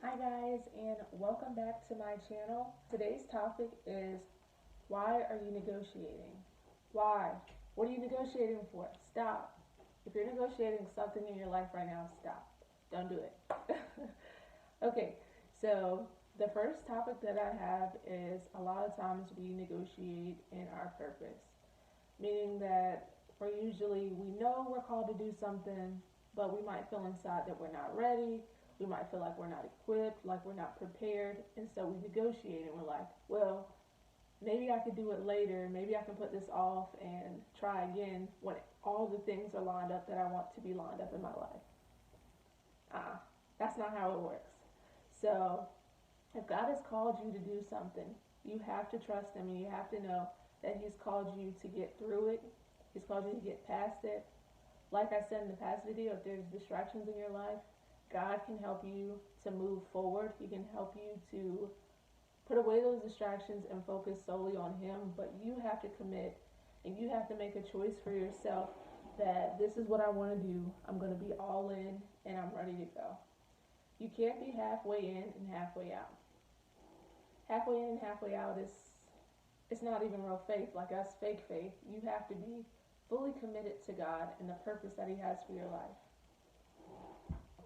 Hi guys, and welcome back to my channel. Today's topic is, why are you negotiating? Why? What are you negotiating for? Stop. If you're negotiating something in your life right now, stop. Don't do it. Okay, so the first topic that I have is, a lot of times we negotiate in our purpose, meaning that we know we're called to do something, but we might feel inside that we're not ready. We might feel like we're not equipped, like we're not prepared, and so we negotiate and we're like, well, maybe I could do it later. Maybe I can put this off and try again when all the things are lined up that I want to be lined up in my life. Uh, that's not how it works. So, if God has called you to do something, you have to trust Him and you have to know that He's called you to get through it. He's called you to get past it. Like I said in the past video, if there's distractions in your life, God can help you to move forward. He can help you to put away those distractions and focus solely on Him. But you have to commit and you have to make a choice for yourself that this is what I want to do. I'm going to be all in and I'm ready to go. You can't be halfway in and halfway out. Halfway in and halfway out is, it's not even real faith. Like, that's fake faith. You have to be fully committed to God and the purpose that He has for your life.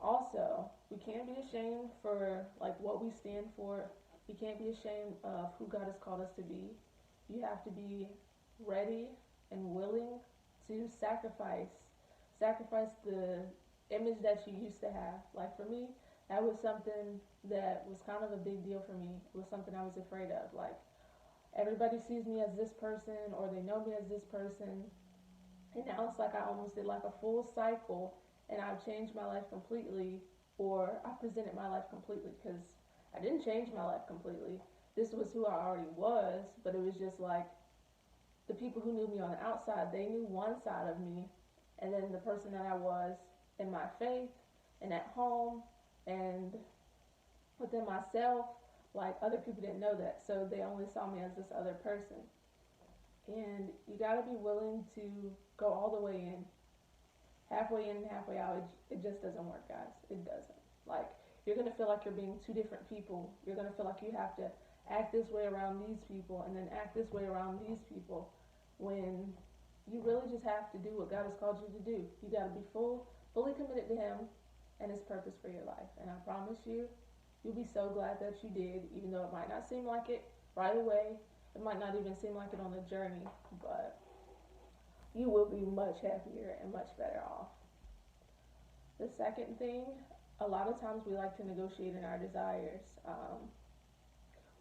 Also, we can't be ashamed for like what we stand for. We can't be ashamed of who God has called us to be. You have to be ready and willing to sacrifice the image that you used to have. Like, for me, that was something that was kind of a big deal for me. It was something I was afraid of. Like, everybody sees me as this person, or they know me as this person, and now it's like I almost did like a full cycle and I've changed my life completely, or I presented my life completely, because I didn't change my life completely. This was who I already was, but it was just like the people who knew me on the outside, they knew one side of me, and then the person that I was in my faith and at home and within myself, like, other people didn't know that, so they only saw me as this other person. And you gotta be willing to go all the way in. Halfway in and halfway out, it just doesn't work, guys. It doesn't. Like, you're gonna feel like you're being two different people. You're gonna feel like you have to act this way around these people and then act this way around these people, when you really just have to do what God has called you to do. You gotta be fully committed to Him and His purpose for your life. And I promise you, you'll be so glad that you did, even though it might not seem like it right away. It might not even seem like it on the journey, but you will be much happier and much better off. The second thing, a lot of times we like to negotiate in our desires.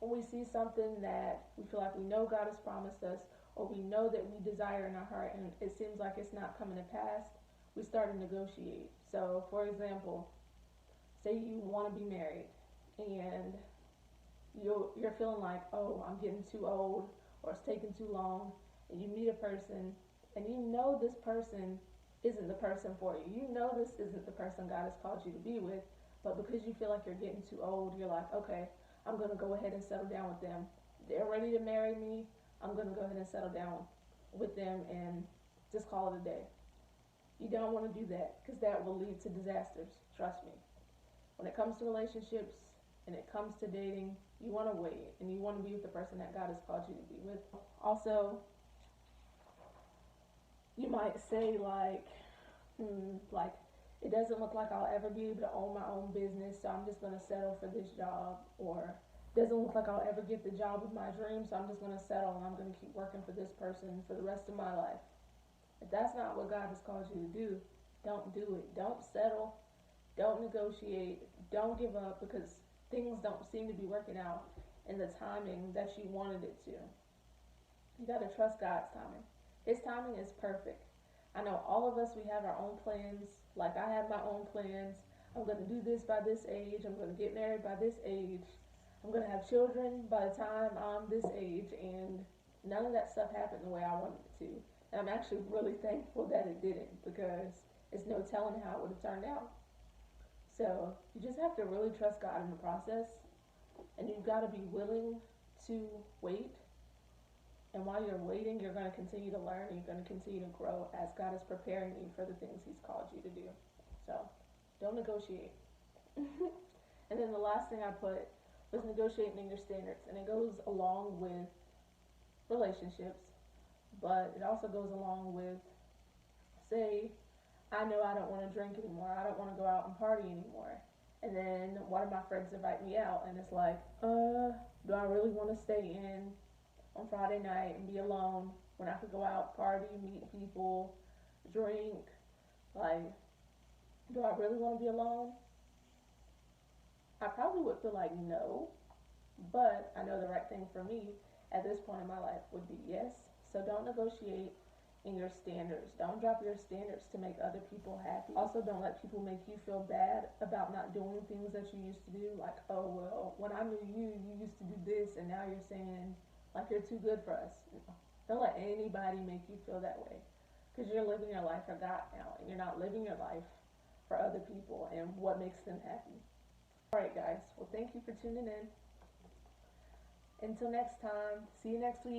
When we see something that we feel like we know God has promised us, or we know that we desire in our heart and it seems like it's not coming to pass, we start to negotiate. So, for example, say you want to be married and you're feeling like, oh, I'm getting too old, or it's taking too long, and you meet a person and you know this person isn't the person for you. You know this isn't the person God has called you to be with, but because you feel like you're getting too old, you're like, okay, I'm going to go ahead and settle down with them. They're ready to marry me. I'm going to go ahead and settle down with them and just call it a day. You don't want to do that, because that will lead to disasters. Trust me. When it comes to relationships and it comes to dating, you want to wait and you want to be with the person that God has called you to be with. Also, you might say like, it doesn't look like I'll ever be able to own my own business, so I'm just going to settle for this job. Or, it doesn't look like I'll ever get the job of my dreams, so I'm just going to settle and I'm going to keep working for this person for the rest of my life. If that's not what God has called you to do, don't do it. Don't settle. Don't negotiate. Don't give up, because things don't seem to be working out in the timing that you wanted it to. You got to trust God's timing. His timing is perfect. I know all of us, we have our own plans. Like, I have my own plans. I'm going to do this by this age. I'm going to get married by this age. I'm going to have children by the time I'm this age. And none of that stuff happened the way I wanted it to. And I'm actually really thankful that it didn't, because it's no telling how it would have turned out. So you just have to really trust God in the process. And you've got to be willing to wait. And while you're waiting, you're going to continue to learn and you're going to continue to grow as God is preparing you for the things He's called you to do. So, don't negotiate. And then the last thing I put was negotiating your standards, and it goes along with relationships, but it also goes along with, say, I know I don't want to drink anymore. I don't want to go out and party anymore. And then one of my friends invite me out, and it's like, do I really want to stay in on Friday night and be alone when I could go out, party, meet people, drink? Like, do I really want to be alone? I probably would feel like no, but I know the right thing for me at this point in my life would be yes. So don't negotiate in your standards. Don't drop your standards to make other people happy. Also, don't let people make you feel bad about not doing things that you used to do. Like, oh, well, when I knew you, you used to do this, and now you're saying, like, you're too good for us. Don't let anybody make you feel that way. Because you're living your life for God now, and you're not living your life for other people and what makes them happy. Alright, guys. Well, thank you for tuning in. Until next time, see you next week.